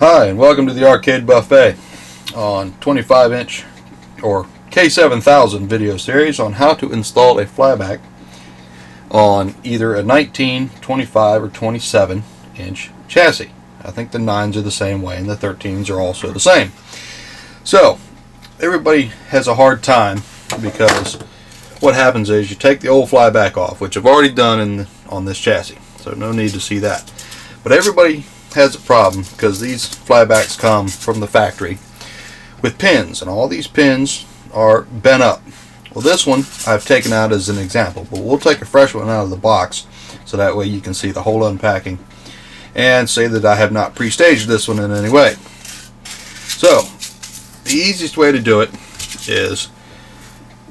Hi, and welcome to the Arcade Buffet on 25-inch or K7000 video series on how to install a flyback on either a 19, 25, or 27-inch chassis. I think the 9s are the same way, and the 13s are also the same. So, everybody has a hard time because what happens is you take the old flyback off, which I've already done on this chassis, so no need to see that. But everybody has a problem because these flybacks come from the factory with pins, and all these pins are bent up. Well, this one I've taken out as an example, but we'll take a fresh one out of the box so that way you can see the whole unpacking and say that I have not pre-staged this one in any way. So the easiest way to do it is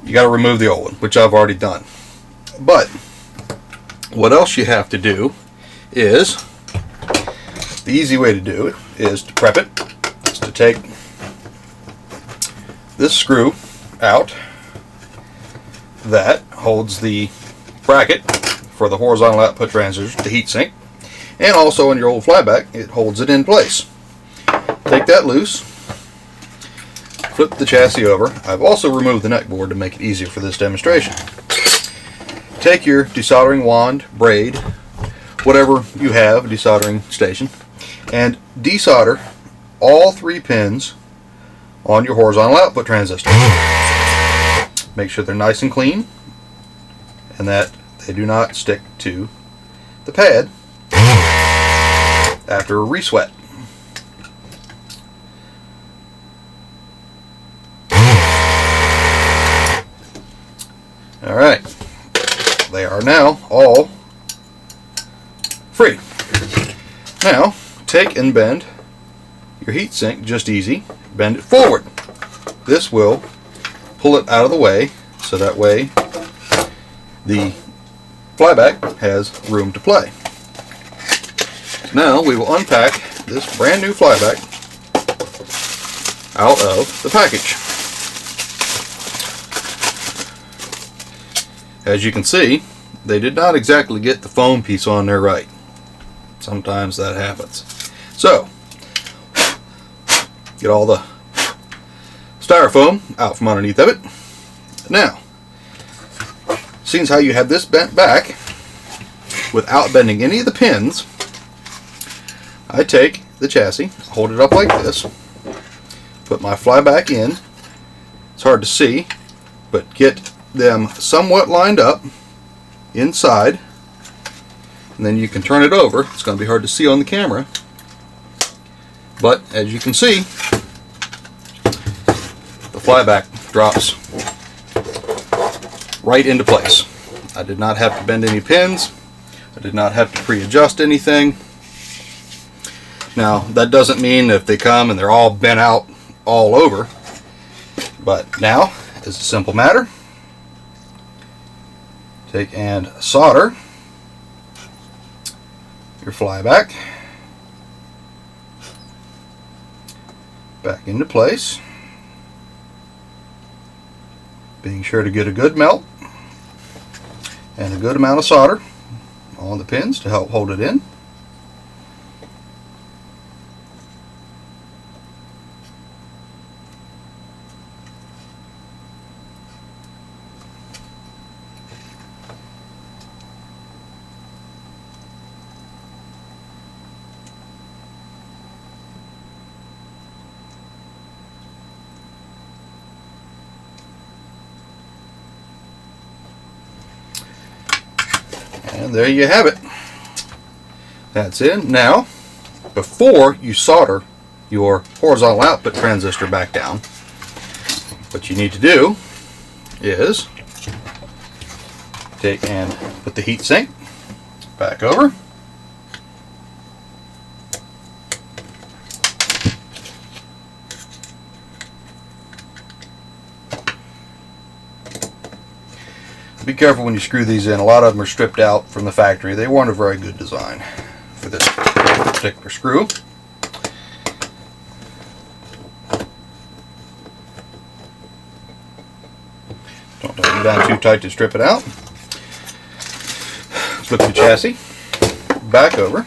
you got to remove the old one, which I've already done. But what else you have to do is, the easy way to do it is to prep it, is to take this screw out that holds the bracket for the horizontal output transistor, the heatsink, and also in your old flyback it holds it in place. Take that loose, flip the chassis over. I've also removed the neck board to make it easier for this demonstration. Take your desoldering wand, braid, whatever you have, a desoldering station, and desolder all 3 pins on your horizontal output transistor. Make sure they're nice and clean and that they do not stick to the pad after a resweat. Alright, they are now all free. Now, take and bend your heatsink just easy. Bend it forward. This will pull it out of the way so that way the flyback has room to play. Now we will unpack this brand new flyback out of the package. As you can see, they did not exactly get the foam piece on there right. Sometimes that happens. So, get all the styrofoam out from underneath of it. Now, seeing as how you have this bent back without bending any of the pins, I take the chassis, hold it up like this, put my flyback in. It's hard to see, but get them somewhat lined up inside, and then you can turn it over. It's going to be hard to see on the camera, but as you can see, the flyback drops right into place. I did not have to bend any pins. I did not have to pre-adjust anything. Now, that doesn't mean if they come and they're all bent out all over, but now it's a simple matter. Take and solder your flyback back into place, being sure to get a good melt and a good amount of solder on the pins to help hold it in. And there you have it. That's in. Now, before you solder your horizontal output transistor back down, what you need to do is take and put the heatsink back over. Be careful when you screw these in. A lot of them are stripped out from the factory. They weren't a very good design for this particular screw. Don't tighten it down too tight to strip it out. Flip the chassis back over.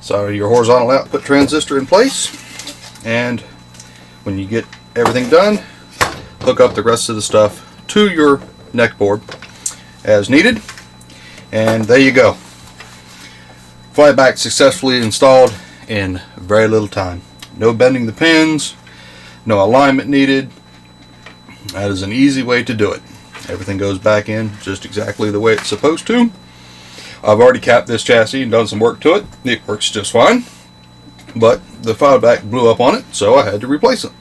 So your horizontal output transistor in place, and when you get everything done, hook up the rest of the stuff to your neck board as needed, and there you go. Flyback successfully installed in very little time. No bending the pins, no alignment needed. That is an easy way to do it. Everything goes back in just exactly the way it's supposed to. I've already capped this chassis and done some work to it. It works just fine, but the flyback blew up on it, so I had to replace it.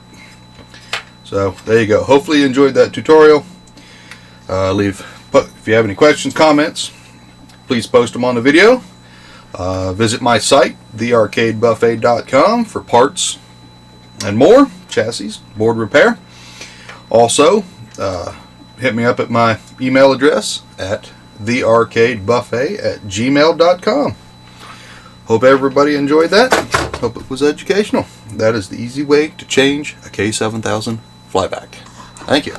So there you go. Hopefully you enjoyed that tutorial. If you have any questions, comments, please post them on the video. Visit my site, thearcadebuffet.com, for parts and more, chassis, board repair. Also, hit me up at my email address at thearcadebuffet@gmail.com. Hope everybody enjoyed that. Hope it was educational. That is the easy way to change a K7000 flyback. Thank you.